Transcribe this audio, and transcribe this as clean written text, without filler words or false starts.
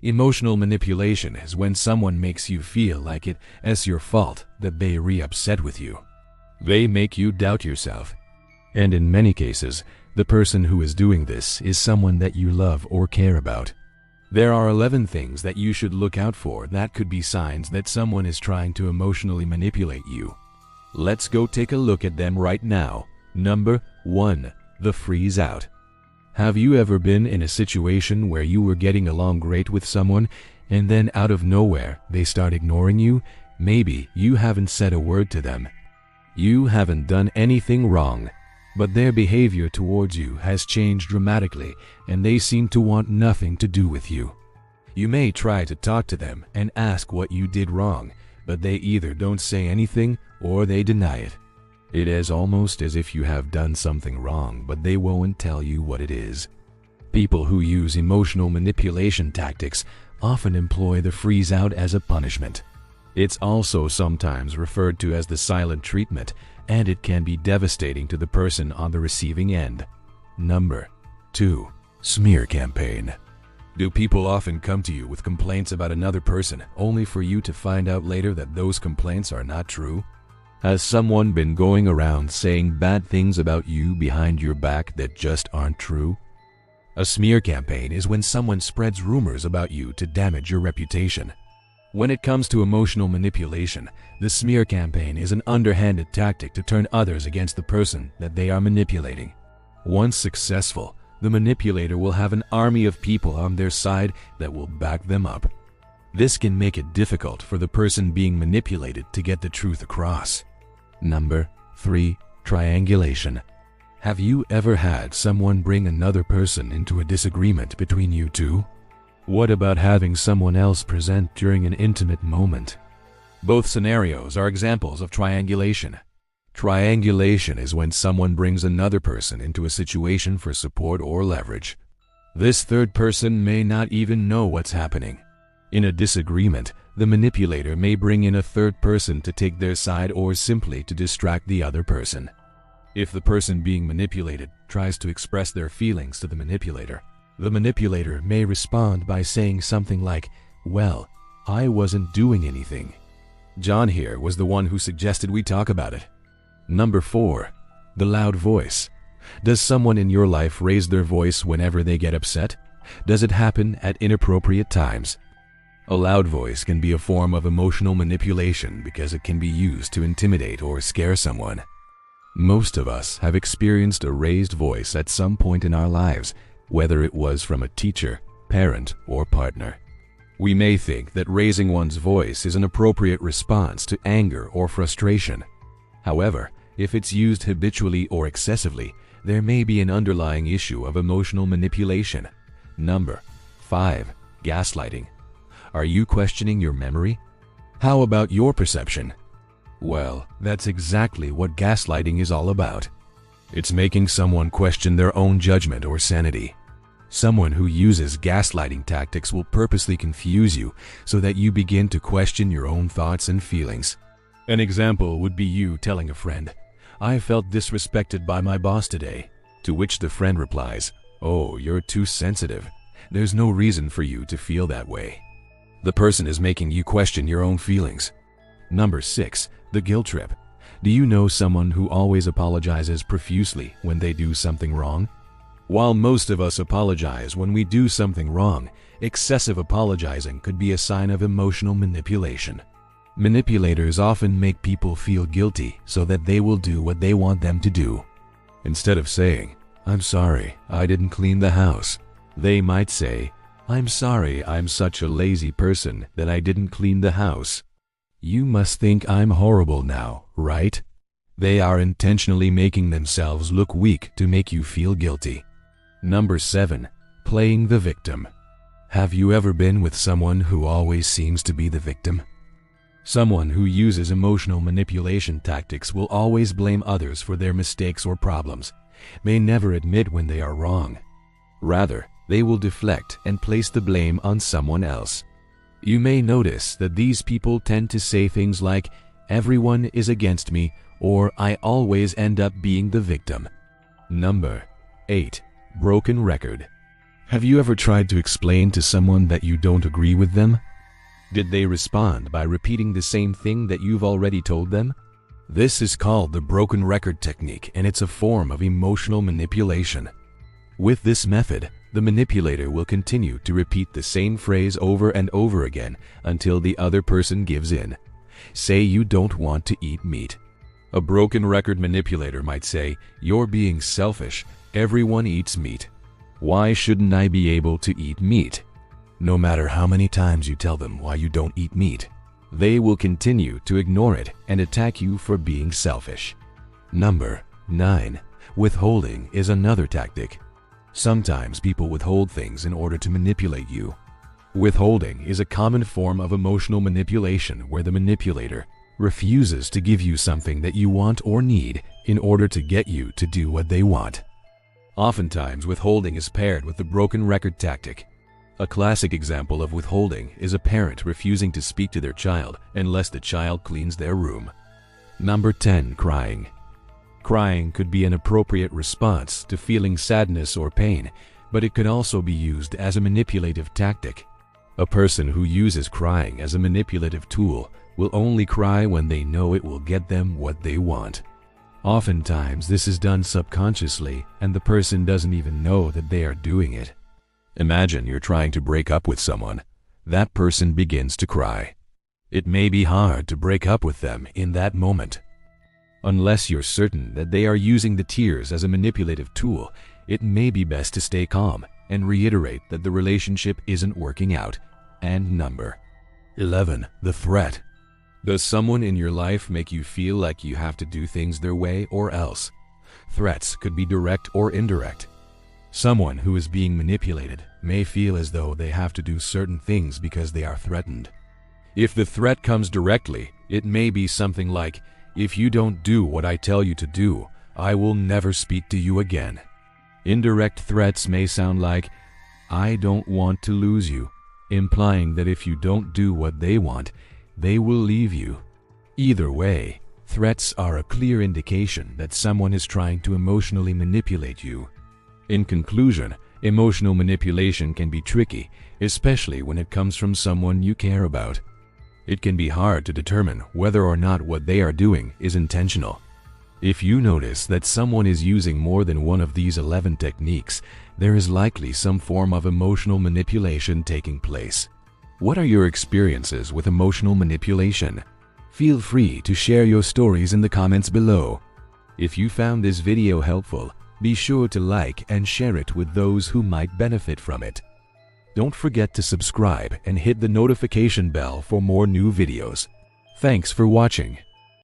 Emotional manipulation is when someone makes you feel like it's your fault that they're upset with you. They make you doubt yourself. And in many cases, the person who is doing this is someone that you love or care about. There are 11 things that you should look out for that could be signs that someone is trying to emotionally manipulate you. Let's go take a look at them right now. Number 1. The freeze out. Have you ever been in a situation where you were getting along great with someone and then out of nowhere they start ignoring you? Maybe you haven't said a word to them. You haven't done anything wrong, but their behavior towards you has changed dramatically and they seem to want nothing to do with you. You may try to talk to them and ask what you did wrong, but they either don't say anything or they deny it. It is almost as if you have done something wrong, but they won't tell you what it is. People who use emotional manipulation tactics often employ the freeze out as a punishment. It's also sometimes referred to as the silent treatment, and it can be devastating to the person on the receiving end. Number 2. Smear campaign. Do people often come to you with complaints about another person, only for you to find out later that those complaints are not true? Has someone been going around saying bad things about you behind your back that just aren't true? A smear campaign is when someone spreads rumors about you to damage your reputation. When it comes to emotional manipulation, the smear campaign is an underhanded tactic to turn others against the person that they are manipulating. Once successful, the manipulator will have an army of people on their side that will back them up. This can make it difficult for the person being manipulated to get the truth across. Number 3. Triangulation. Have you ever had someone bring another person into a disagreement between you two? What about having someone else present during an intimate moment? Both scenarios are examples of triangulation. Triangulation is when someone brings another person into a situation for support or leverage. This third person may not even know what's happening. In a disagreement, the manipulator may bring in a third person to take their side or simply to distract the other person. If the person being manipulated tries to express their feelings to the manipulator may respond by saying something like, "Well, I wasn't doing anything." John here was the one who suggested we talk about it. Number 4. The loud voice. Does someone in your life raise their voice whenever they get upset? Does it happen at inappropriate times? A loud voice can be a form of emotional manipulation because it can be used to intimidate or scare someone. Most of us have experienced a raised voice at some point in our lives, whether it was from a teacher, parent, or partner. We may think that raising one's voice is an appropriate response to anger or frustration. However, if it's used habitually or excessively, there may be an underlying issue of emotional manipulation. Number 5. Gaslighting. Are you questioning your memory? How about your perception? Well, that's exactly what gaslighting is all about. It's making someone question their own judgment or sanity. Someone who uses gaslighting tactics will purposely confuse you so that you begin to question your own thoughts and feelings. An example would be you telling a friend, "I felt disrespected by my boss today," to which the friend replies, "Oh, you're too sensitive. There's no reason for you to feel that way." The person is making you question your own feelings. Number 6. The guilt trip. Do you know someone who always apologizes profusely when they do something wrong? While most of us apologize when we do something wrong, excessive apologizing could be a sign of emotional manipulation. Manipulators often make people feel guilty so that they will do what they want them to do. Instead of saying, "I'm sorry, I didn't clean the house," they might say, "I'm sorry I'm such a lazy person that I didn't clean the house. You must think I'm horrible now, right?" They are intentionally making themselves look weak to make you feel guilty. Number 7. Playing the victim. Have you ever been with someone who always seems to be the victim? Someone who uses emotional manipulation tactics will always blame others for their mistakes or problems, may never admit when they are wrong. Rather, they will deflect and place the blame on someone else. You may notice that these people tend to say things like, "Everyone is against me," or "I always end up being the victim." Number 8. Broken record. Have you ever tried to explain to someone that you don't agree with them? Did they respond by repeating the same thing that you've already told them? This is called the broken record technique, and it's a form of emotional manipulation. With this method, the manipulator will continue to repeat the same phrase over and over again until the other person gives in. Say you don't want to eat meat. A broken record manipulator might say, "You're being selfish. Everyone eats meat. Why shouldn't I be able to eat meat?" No matter how many times you tell them why you don't eat meat, they will continue to ignore it and attack you for being selfish. Number 9. Withholding is another tactic. Sometimes people withhold things in order to manipulate you. Withholding is a common form of emotional manipulation where the manipulator refuses to give you something that you want or need in order to get you to do what they want. Oftentimes, withholding is paired with the broken record tactic. A classic example of withholding is a parent refusing to speak to their child unless the child cleans their room. Number 10. Crying. Crying could be an appropriate response to feeling sadness or pain, but it could also be used as a manipulative tactic. A person who uses crying as a manipulative tool will only cry when they know it will get them what they want. Oftentimes, this is done subconsciously, and the person doesn't even know that they are doing it. Imagine you're trying to break up with someone. That person begins to cry. It may be hard to break up with them in that moment. Unless you're certain that they are using the tears as a manipulative tool, it may be best to stay calm and reiterate that the relationship isn't working out. And number 11. The threat. Does someone in your life make you feel like you have to do things their way or else? Threats could be direct or indirect. Someone who is being manipulated may feel as though they have to do certain things because they are threatened. If the threat comes directly, it may be something like, "If you don't do what I tell you to do, I will never speak to you again." Indirect threats may sound like, "I don't want to lose you," implying that if you don't do what they want, they will leave you. Either way, threats are a clear indication that someone is trying to emotionally manipulate you. In conclusion, emotional manipulation can be tricky, especially when it comes from someone you care about. It can be hard to determine whether or not what they are doing is intentional. If you notice that someone is using more than one of these 11 techniques, there is likely some form of emotional manipulation taking place. What are your experiences with emotional manipulation? Feel free to share your stories in the comments below. If you found this video helpful, be sure to like and share it with those who might benefit from it. Don't forget to subscribe and hit the notification bell for more new videos. Thanks for watching.